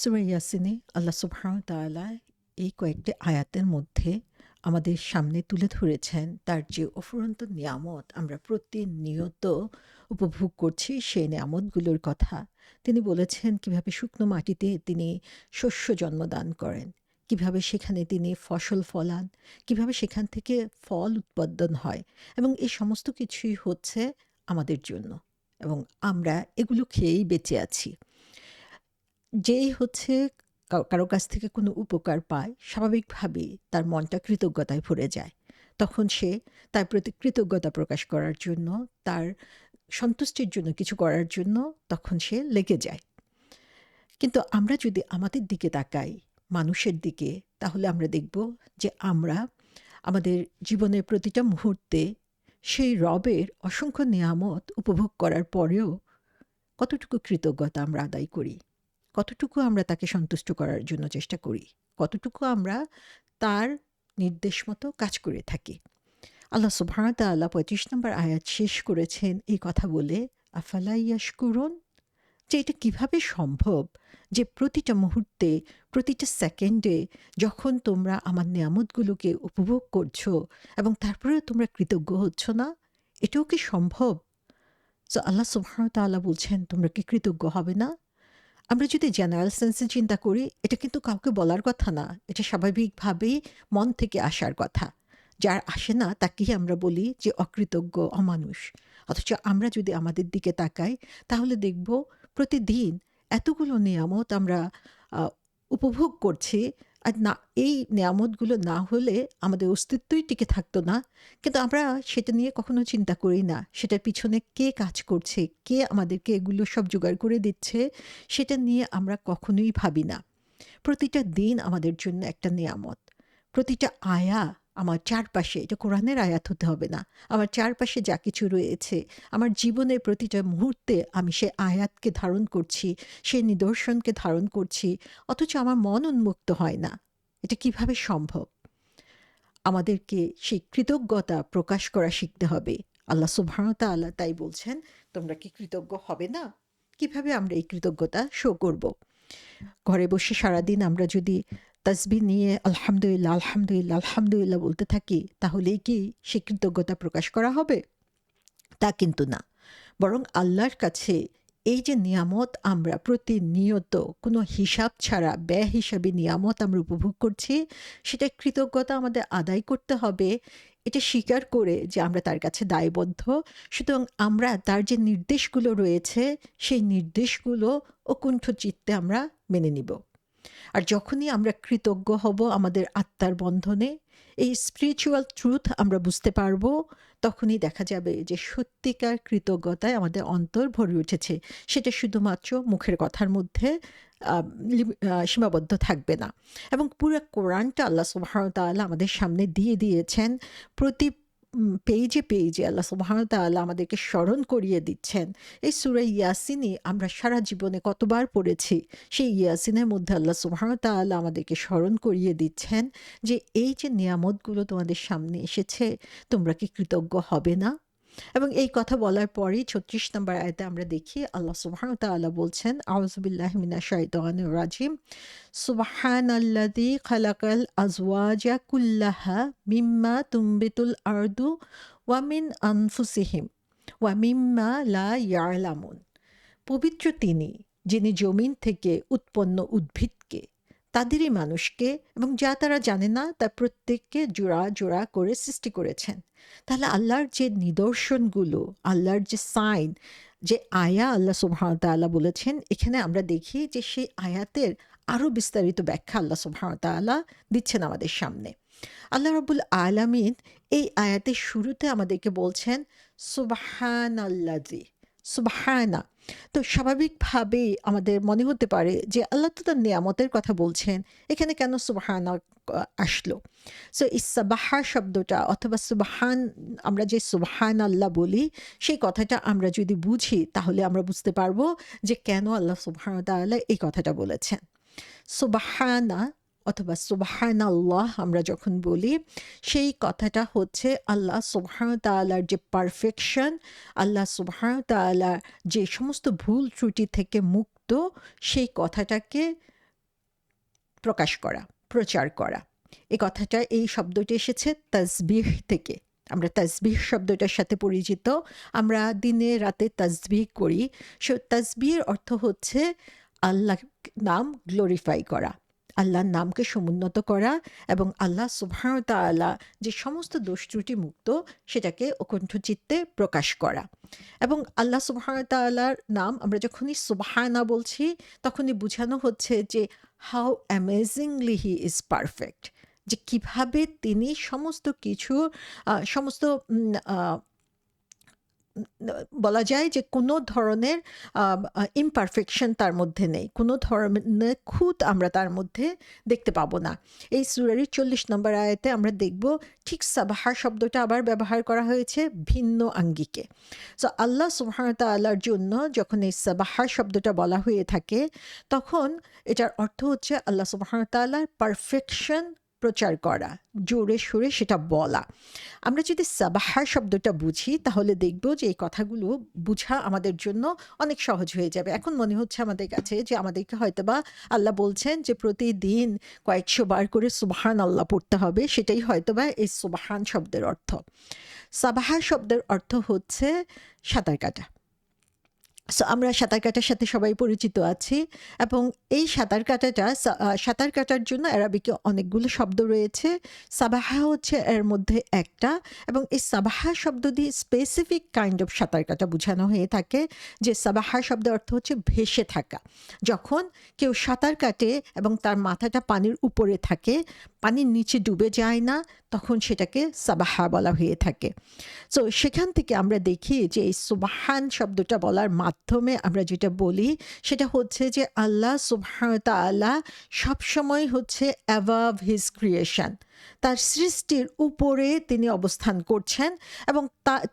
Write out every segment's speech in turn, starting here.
সূরা ইয়াসিনে আল্লাহ সুবহানাহু ওয়া তাআলা এই কয়েকটি আয়াতের মধ্যে আমাদের সামনে তুলে ধরেছেন তার যে অফুরন্ত নিয়ামত আমরা প্রতিনিয়ত উপভোগ করছি সেই নিয়ামতগুলোর কথা। তিনি বলেছেন কিভাবে শুকনো মাটিতে তিনি শস্য জন্মদান করেন, কিভাবে সেখানে তিনি ফসল ফলান, কিভাবে সেখান থেকে ফল উৎপাদন হয় এবং এই সমস্ত কিছুই হচ্ছে আমাদের জন্য এবং আমরা এগুলো খেয়েই বেঁচে আছি। যেই হচ্ছে কারো কাছ থেকে কোনো উপকার পায়, স্বাভাবিকভাবেই তার মনটা কৃতজ্ঞতায় ভরে যায়। তখন সে তার প্রতি কৃতজ্ঞতা প্রকাশ করার জন্য, তার সন্তুষ্টির জন্য কিছু করার জন্য তখন সে লেগে যায়। কিন্তু আমরা যদি আমাদের দিকে তাকাই, মানুষের দিকে, তাহলে আমরা দেখব যে আমরা আমাদের জীবনের প্রতিটা মুহূর্তে সেই রবের অসংখ্য নিয়ামত উপভোগ করার পরেও কতটুকু কৃতজ্ঞতা আমরা আদায় করি? কতটুকু আমরা তাকে সন্তুষ্ট করার জন্য চেষ্টা করি? কতটুকু আমরা তার নির্দেশ মতো কাজ করে থাকি? আল্লাহ সুবহানাহু ওয়া তাআলা ৩৫ নম্বর আয়াত শেষ করেছেন এই কথা বলে, আফালা ইয়াশকুরুন? যে এটা কিভাবে সম্ভব যে প্রতিটা মুহূর্তে, প্রতিটা সেকেন্ডে যখন তোমরা আমার নিয়ামতগুলোকে উপভোগ করছো এবং তারপরেও তোমরা কৃতজ্ঞ হচ্ছ না? এটাও কি সম্ভব? সো আল্লাহ সুবহানাহু ওয়া তাআলা বলছেন, তোমরা কি কৃতজ্ঞ হবে না? আমরা যদি জেনারেল সেন্সে চিন্তা করি, এটা কিন্তু কাউকে বলার কথা না। এটা স্বাভাবিকভাবেই মন থেকে আসার কথা। যার আসে না তাকেই আমরা বলি যে অকৃতজ্ঞ, অমানুষ। অথচ আমরা যদি আমাদের দিকে তাকাই, তাহলে দেখব প্রতিদিন এতগুলো নিয়ামত আমরা আ উপভোগ করছি। আর না, এই নিয়ামতগুলো না হলে আমাদের অস্তিত্বই টিকে থাকতো না। কিন্তু আমরা সেটা নিয়ে কখনো চিন্তা করি না। সেটার পিছনে কে কাজ করছে, কে আমাদেরকে এগুলো সব জোগাড় করে দিচ্ছে, সেটা নিয়ে আমরা কখনোই ভাবি না। প্রতিটা দিন আমাদের জন্য একটা নেয়ামত। প্রতিটা আয়া আমার চারপাশে, এটা কোরআনের আয়াত হতে হবে না। আমার চারপাশে যা কিছু রয়েছে, আমার জীবনের প্রতিটা মুহূর্তে আমি সে আয়াতকে ধারণ করছি, সেই নিদর্শনকে ধারণ করছি। অথচ আমার মন উন্মুক্ত হয় না। এটা কিভাবে সম্ভব? আমাদেরকে সেই কৃতজ্ঞতা প্রকাশ করা শিখতে হবে। আল্লাহ সুবহানাহু ওয়া তাআলা তাই বলছেন, তোমরা কি কৃতজ্ঞ হবে না? কিভাবে আমরা এই কৃতজ্ঞতা শো করব? ঘরে বসে সারাদিন আমরা যদি তাসবিহ নিয়ে আলহামদুলিল্লাহ, আলহামদুলিল্লাহ, আলহামদুলিল্লাহ বলতে থাকি, তাহলেই কি সে কৃতজ্ঞতা প্রকাশ করা হবে? তা কিন্তু না। বরং আল্লাহর কাছে এই যে নিয়ামত আমরা প্রতিনিয়ত কোনো হিসাব ছাড়া বেহিসাবি নিয়ামত আমরা উপভোগ করছি, সেটার কৃতজ্ঞতা আমাদের আদায় করতে হবে। এটা স্বীকার করে যে আমরা তার কাছে দায়বদ্ধ। সুতরাং আমরা তার যে নির্দেশগুলো রয়েছে, সেই নির্দেশগুলো অকুণ্ঠ চিত্তে আমরা মেনে নিব। আর যখনই আমরা কৃতজ্ঞ হব আমাদের আত্মার বন্ধনে, এই স্পিরিচুয়াল ট্রুথ আমরা বুঝতে পারবো, তখনই দেখা যাবে যে সত্যিকার কৃতজ্ঞতায় আমাদের অন্তর ভরে উঠেছে। সেটা শুধুমাত্র মুখের কথার মধ্যে সীমাবদ্ধ থাকবে না। এবং পুরো কোরআনটা আল্লাহ সুবহানাহু ওয়া তাআলা আমাদের সামনে দিয়ে দিয়েছেন। প্রতি পেইজে, পেইজে আল্লাহ সুবহানাহু ওয়া তাআলা আমাদেরকে স্মরণ করিয়ে দিচ্ছেন। এই সূরা ইয়াসিনই আমরা সারা জীবনে কতবার পড়েছি। সেই ইয়াসিনের মধ্যে আল্লাহ সুবহানাহু ওয়া তাআলা আমাদেরকে স্মরণ করিয়ে দিচ্ছেন যে এই যে নিয়ামতগুলো তোমাদের সামনে এসেছে, তোমরা কি কৃতজ্ঞ হবে না? এবং এই কথা বলার পরেই ৩৬ নম্বর আয়াতে আমরা দেখি আল্লাহ সুবহানাহু ওয়া তাআলা বলছেন, আউযু বিল্লাহি মিনাশ শাইতানির রাজিম, সুবহানাল্লাযী খালাকাল আজওয়াজা কুল্লাহা মিম্মা তুনবিতুল আরদু ওয়া মিন আনফুসিহিম ওয়া মিম্মা লা ইয়ালামুন। পবিত্র তিনি, যিনি জমিন থেকে উৎপন্ন উদ্ভিদকে, তাদেরই মানুষকে এবং যা তারা জানে না তা প্রত্যেককে জোড়া জোড়া করে সৃষ্টি করেছেন। তাহলে আল্লাহর যে নিদর্শনগুলো, আল্লাহর যে সাইন, যে আয়া আল্লাহ সুবহানাহু ওয়া তাআলা বলেছেন, এখানে আমরা দেখি যে সেই আয়াতের আরও বিস্তারিত ব্যাখ্যা আল্লাহ সুবহানাহু ওয়া তাআলা দিচ্ছেন আমাদের সামনে। আল্লাহ রাব্বুল আলামিন এই আয়াতের শুরুতে আমাদেরকে বলছেন সুবহানাল্লাযী, সুবহানা। তো স্বাভাবিকভাবেই আমাদের মনে হতে পারে যে আল্লাহ তো তার নিয়ামতের কথা বলছেন, এখানে কেন সুবহানা আসলো? সো এই সাবাহা শব্দটা অথবা সুবহান, আমরা যে সুবহানাল্লাহ বলি, সেই কথাটা আমরা যদি বুঝি তাহলে আমরা বুঝতে পারবো যে কেন আল্লাহ সুবহানাহু ওয়া তাআলা এই কথাটা বলেছেন। সুবহানা অথবা সুবহানাল্লাহ আমরা যখন বলি, সেই কথাটা হচ্ছে আল্লাহ সুবহানাহু ওয়া তাআলার যে পারফেকশন, আল্লাহ সুবহানাহু ওয়া তাআলা যে সমস্ত ভুল ত্রুটি থেকে মুক্ত, সেই কথাটাকে প্রকাশ করা, প্রচার করা। এই কথাটা, এই শব্দটি এসেছে তাসবিহ থেকে। আমরা তাসবিহ শব্দটার সাথে পরিচিত। আমরা দিনে রাতে তাসবিহ করি। তাসবিহের অর্থ হচ্ছে আল্লাহ নাম গ্লোরিফাই করা, আল্লাহর নামকে সমুন্নত করা এবং আল্লাহ সুবহানাহু ওয়া তাআলা যে সমস্ত দোষ ত্রুটি মুক্ত সেটাকে অকণ্ঠচিত্তে প্রকাশ করা। এবং আল্লাহ সুবহানাহু ওয়া তাআলার নাম আমরা যখনই সুবহানা বলছি তখনই বোঝানো হচ্ছে যে how amazingly he is perfect, যে কিভাবে তিনি সমস্ত কিছু সমস্ত বলা যায় যে কোনো ধরনের ইমপারফেকশন তার মধ্যে নেই, কোনো ধরনের খুঁত আমরা তার মধ্যে দেখতে পাবো না। এই সূরার 40 নম্বর আয়াতে আমরা দেখব ঠিক সাবাহা শব্দটা আবার ব্যবহার করা হয়েছে ভিন্ন আঙ্গিকে। সো আল্লাহ সুবহানাহু ওয়া তাআলার জন্য যখন এই সাবাহা শব্দটা বলা হয়ে থাকে তখন এটার অর্থ হচ্ছে আল্লাহ সুবহানাহু ওয়া তাআলার পারফেকশন প্রচার করা, জোরে সোরে সেটা বলা। আমরা যদি সাবাহা শব্দটা বুঝি তাহলে দেখব যে এই কথাগুলো বুঝা আমাদের জন্য অনেক সহজ হয়ে যাবে। এখন মনে হচ্ছে আমাদের কাছে যে আমাদেরকে হয়তোবা আল্লাহ বলছেন যে প্রতিদিন কয়েকশো বার করে সুবহান আল্লাহ পড়তে হবে, সেটাই হয়তোবা এই সুবহান শব্দের অর্থ। সাবাহা শব্দের অর্থ হচ্ছে সাঁতার কাটা। সো আমরা সাঁতার কাটার সাথে সবাই পরিচিত আছি এবং এই সাঁতার কাটাটা সাঁতার কাটার জন্য অ্যারাবিকে অনেকগুলো শব্দ রয়েছে। সাবাহা হচ্ছে এর মধ্যে একটা, এবং এই সাবাহা শব্দ দিয়ে স্পেসিফিক কাইন্ড অফ সাঁতার কাটা বোঝানো হয়ে থাকে। যে সাবাহা শব্দের অর্থ হচ্ছে ভেসে থাকা। যখন কেউ সাঁতার কাটে এবং তার মাথাটা পানির উপরে থাকে, পানির নিচে ডুবে যায় না, তখন সেটাকে সাবাহা বলা হয়ে থাকে। সো সেখান থেকে আমরা দেখি যে এই সুবহান শব্দটা বলার মাধ্যমে আমরা যেটা বলি সেটা হচ্ছে যে আল্লাহ সুবহানাহু ওয়া তাআলা সবসময় হচ্ছে অ্যাবাভ হিজ ক্রিয়েশন, তার সৃষ্টির উপরে তিনি অবস্থান করছেন এবং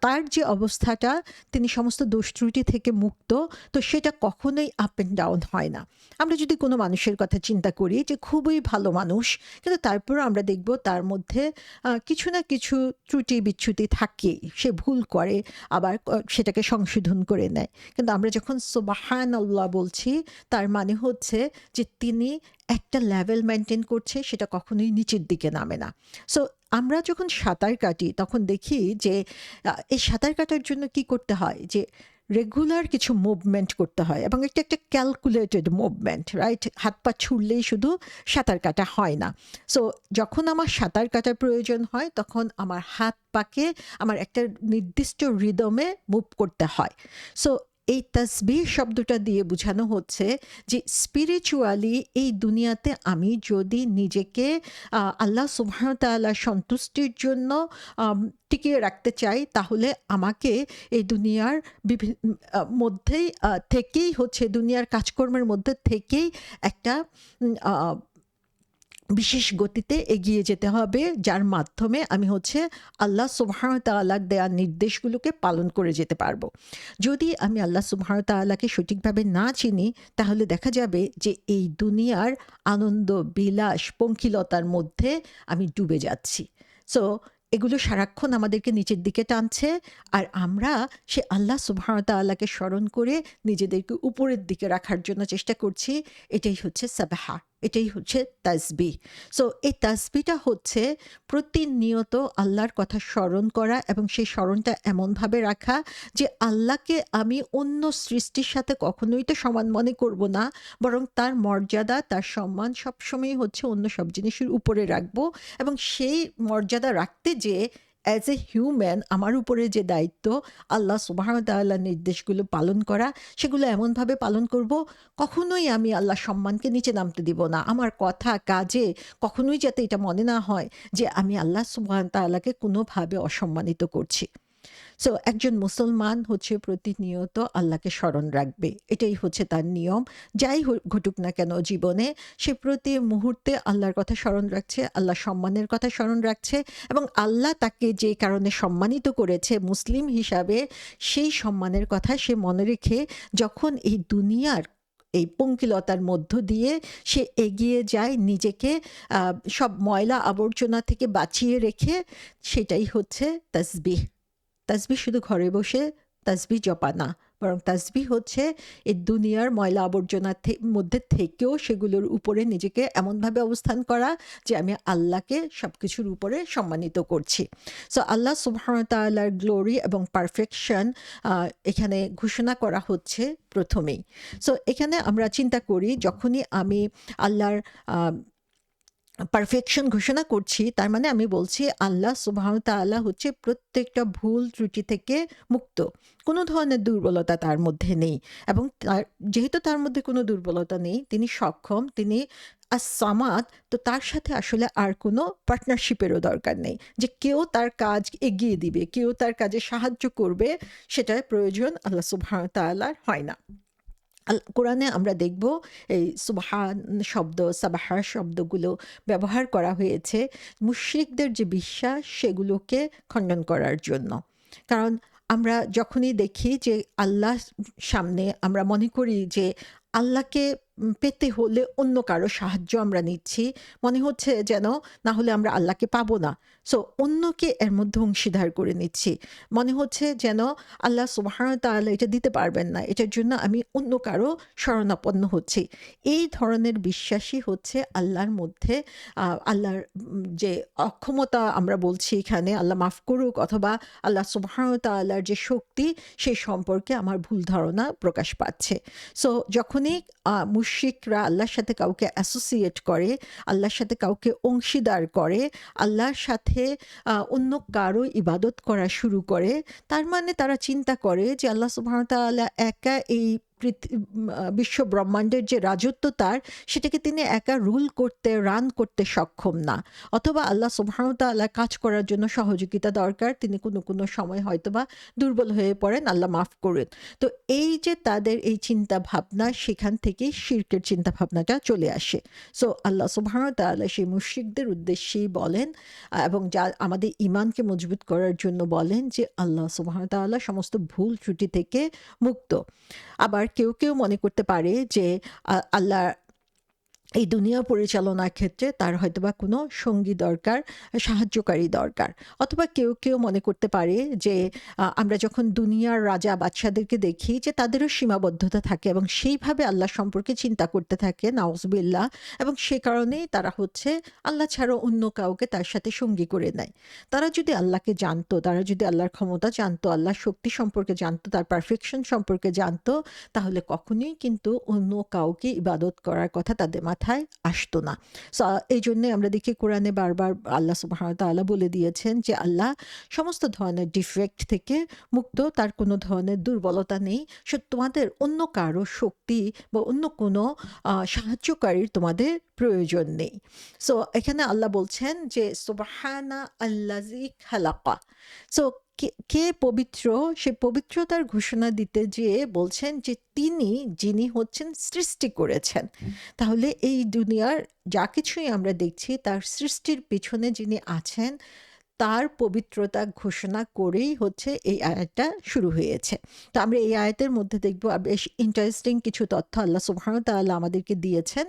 তার যে অবস্থাটা, তিনি সমস্ত দোষ ত্রুটি থেকে মুক্ত, তো সেটা কখনোই আপ অ্যান্ড ডাউন হয় না। আমরা যদি কোনো মানুষের কথা চিন্তা করি যে খুবই ভালো মানুষ, কিন্তু তারপরে আমরা দেখব তার মধ্যে কিছু না কিছু ত্রুটি বিচ্যুতি থাকে, সে ভুল করে আবার সেটাকে সংশোধন করে নেয়। কিন্তু আমরা যখন সুবহানাল্লাহ বলছি তার মানে হচ্ছে যে তিনি একটা লেভেল মেনটেন করছে, সেটা কখনোই নিচের দিকে নামে না। সো আমরা যখন সাঁতার কাটি তখন দেখি যে এই সাঁতার কাটার জন্য কি করতে হয়, যে রেগুলার কিছু মুভমেন্ট করতে হয় এবং একটা একটা ক্যালকুলেটেড মুভমেন্ট, রাইট? হাত পা ছুড়লেই শুধু সাঁতার কাটা হয় না। সো যখন আমার সাঁতার কাটার প্রয়োজন হয় তখন আমার হাত পাকে আমার একটা নির্দিষ্ট রিদমে মুভ করতে হয়। সো এই তাসবিহ শব্দটা দিয়ে বোঝানো হচ্ছে যে স্পিরিচুয়ালি এই দুনিয়াতে আমি যদি নিজেকে আল্লাহ সুবহানাহু ওয়া তাআলার সন্তুষ্টির জন্য টিকিয়ে রাখতে চাই, তাহলে আমাকে এই দুনিয়ার বিভিন্ন মধ্যেই থেকেই হচ্ছে দুনিয়ার কাজকর্মের মধ্যে থেকেই একটা বিশেষ গতিতে এগিয়ে যেতে হবে, যার মাধ্যমে আমি হচ্ছে আল্লাহ সুবহানাহু ওয়া তাআলার দেওয়া নির্দেশগুলোকে পালন করে যেতে পারবো। যদি আমি আল্লাহ সুবহানাহু ওয়া তাআলাকে সঠিকভাবে না চিনি তাহলে দেখা যাবে যে এই দুনিয়ার আনন্দ বিলাস পঙ্কিলতার মধ্যে আমি ডুবে যাচ্ছি। সো এগুলো সারাক্ষণ আমাদেরকে নিচের দিকে টানছে, আর আমরা সে আল্লাহ সুবহানাহু ওয়া তাআলাকে স্মরণ করে নিজেদেরকে উপরের দিকে রাখার জন্য চেষ্টা করছি। এটাই হচ্ছে সাবাহা, এটাই হচ্ছে তাসবিহ। সো এই তাসবিহটা হচ্ছে প্রতিনিয়ত আল্লাহর কথা স্মরণ করা এবং সেই স্মরণটা এমনভাবে রাখা যে আল্লাহকে আমি অন্য সৃষ্টির সাথে কখনোই তো সমান মনে করব না, বরং তার মর্যাদা তার সম্মান সবসময় হচ্ছে অন্য সব জিনিসের উপরে রাখবো। এবং সেই মর্যাদা রাখতে যে অ্যাজ এ হিউম্যান আমার উপরে যে দায়িত্ব আল্লাহ সুবহানাহু ওয়া তাআলার নির্দেশগুলো পালন করা, সেগুলো এমনভাবে পালন করব কখনোই আমি আল্লাহর সম্মানকে নিচে নামতে দিব না। আমার কথা কাজে কখনোই যাতে এটা মনে না হয় যে আমি আল্লাহ সুবহানাহু ওয়া তাআলাকে কোনোভাবে অসম্মানিত করছি। সো একজন মুসলমান হচ্ছে প্রতিনিয়ত আল্লাহকে স্মরণ রাখবে, এটাই হচ্ছে তার নিয়ম। যাই ঘটুক না কেন জীবনে, সে প্রতি মুহূর্তে আল্লাহর কথা স্মরণ রাখছে, আল্লাহ সম্মানের কথা স্মরণ রাখছে এবং আল্লাহ তাকে যে কারণে সম্মানিত করেছে মুসলিম হিসাবে, সেই সম্মানের কথা সে মনে রেখে যখন এই দুনিয়ার এই পঙ্কিলতার মধ্য দিয়ে সে এগিয়ে যায় নিজেকে সব ময়লা আবর্জনা থেকে বাঁচিয়ে রেখে, সেটাই হচ্ছে তাসবিহ। তাসবিহ শুধু ঘরে বসে তাসবিহ জপা না, বরং তাসবিহ হচ্ছে এই দুনিয়ার ময়লা আবর্জনার মধ্যে থেকেও সেগুলোর উপরে নিজেকে এমনভাবে অবস্থান করা যে আমি আল্লাহকে সবকিছুর উপরে সম্মানিত করছি। সো আল্লাহ সুবহানাহু ওয়া তাআলার গ্লোরি এবং পারফেকশন এখানে ঘোষণা করা হচ্ছে প্রথমেই। সো এখানে আমরা চিন্তা করি যখনই আমি আল্লাহর পারফেকশন ঘোষণা করছি, তার মানে আমি বলছি আল্লাহ সুবহানাহু তাআলা হচ্ছে প্রত্যেকটা ভুল ত্রুটি থেকে মুক্ত। কোনো ধরনের দুর্বলতা তার মধ্যে নেই, এবং যেহেতু তার মধ্যে কোনো দুর্বলতা নেই, তিনি সক্ষম, তিনি সামাদ। তো তার সাথে আসলে আর কোনো পার্টনারশিপেরও দরকার নেই, যে কেউ তার কাজ এগিয়ে দিবে, কেউ তার কাজে সাহায্য করবে, সেটার প্রয়োজন আল্লাহ সুবহানাহু তাআলার হয় না। কোরআনে আমরা দেখব এই সুবহান শব্দ, সাবাহা শব্দগুলো ব্যবহার করা হয়েছে মুশরিকদের যে বিশ্বাস সেগুলোকে খণ্ডন করার জন্য। কারণ আমরা যখনই দেখি যে আল্লাহ সামনে, আমরা মনে করি যে আল্লাহকে পেতে হলে অন্য কারো সাহায্য আমরা নিচ্ছি, মনে হচ্ছে যেন না হলে আমরা আল্লাহকে পাবো না। সো অন্যকে এর মধ্যে অংশীদার করে নিচ্ছি, মনে হচ্ছে যেন আল্লাহ সুবহানাহু ওয়া তাআলা এটা দিতে পারবেন না, এটার জন্য আমি অন্য কারো শরণাপন্ন হচ্ছি। এই ধরনের বিশ্বাসই হচ্ছে আল্লাহর মধ্যে আল্লাহর যে অক্ষমতা আমরা বলছি এখানে, আল্লাহ মাফ করুক, অথবা আল্লাহ সুবহানাহু ওয়া তাআলার যে শক্তি সেই সম্পর্কে আমার ভুল ধারণা প্রকাশ পাচ্ছে। সো যখনই মুশরিকরা আল্লাহর সাথে কাউকে অ্যাসোসিয়েট করে, আল্লাহর সাথে কাউকে অংশীদার করে, আল্লাহর সাথে অন্য কারো ইবাদত করা শুরু করে, তার মানে তারা চিন্তা করে যে আল্লাহ সুবহানাহু ওয়া তাআলা একা এই বিশ্ব ব্রহ্মাণ্ডের যে রাজত্ব তার, সেটাকে তিনি একা রুল করতে, রান করতে সক্ষম না, অথবা আল্লাহ সুবহানাহু ওয়া তাআলা কাজ করার জন্য সহযোগিতা দরকার, তিনি কোনো সময় হয়তোবা দুর্বল হয়ে পড়েন, আল্লাহ মাফ করেন। তো এই যে তাদের এই চিন্তা ভাবনা, সেখান থেকেই শিরকের চিন্তা ভাবনাটা চলে আসে। সো আল্লাহ সুবহানাহু ওয়া তাআলা সেই মুশরিকদের উদ্দেশ্যেই বলেন, এবং যা আমাদের ঈমানকে মজবুত করার জন্য বলেন, যে আল্লাহ সুবহানাহু ওয়া তাআলা সমস্ত ভুল ত্রুটি থেকে মুক্ত। আবার কেউ মনে করতে পারে যে আল্লাহ এই দুনিয়া পরিচালনার ক্ষেত্রে তার হয়তোবা কোনো সঙ্গী দরকার, সাহায্যকারী দরকার। অথবা কেউ মনে করতে পারে যে আমরা যখন দুনিয়ার রাজা বাদশাদেরকে দেখি যে তাদেরও সীমাবদ্ধতা থাকে, এবং সেইভাবে আল্লাহ সম্পর্কে চিন্তা করতে থাকে, নাউজুবিল্লাহ, এবং সে কারণেই তারা হচ্ছে আল্লাহ ছাড়া অন্য কাউকে তার সাথে সঙ্গী করে নেয়। তারা যদি আল্লাহকে জানতো, তারা যদি আল্লাহর ক্ষমতা জানতো, আল্লাহর শক্তি সম্পর্কে জানতো, তার পারফেকশন সম্পর্কে জানতো, তাহলে কখনোই কিন্তু অন্য কাউকে ইবাদত করার কথা তাদের মাথায় আসতো না। সো এই জন্যে আমরা দেখি কোরআনে বারবার আল্লাহ সুবহানাহু ওয়া তাআলা বলে দিয়েছেন যে আল্লাহ সমস্ত ধরনের ডিফেক্ট থেকে মুক্ত, তার কোনো ধরনের দুর্বলতা নেই। সো তোমাদের অন্য কারো শক্তি বা অন্য কোনো সাহায্যকারীর তোমাদের প্রয়োজন নেই। সো এখানে আল্লাহ বলছেন যে সুবহানা আল্লাযী খালাকা। সো কে পবিত্র, সে পবিত্রতার ঘোষণা দিতে যেয়ে বলছেন যে যিনি হচ্ছেন সৃষ্টি করেছেন। তাহলে এই দুনিয়ার যা কিছুই আমরা দেখছি, তার সৃষ্টির পিছনে যিনি আছেন, তার পবিত্রতা ঘোষণা করেই হচ্ছে এই আয়াতটা শুরু হয়েছে। তো আমরা এই আয়াতের মধ্যে দেখব বেশ ইন্টারেস্টিং কিছু তথ্য আল্লাহ সুবহানাহু ওয়া তাআলা আমাদেরকে দিয়েছেন।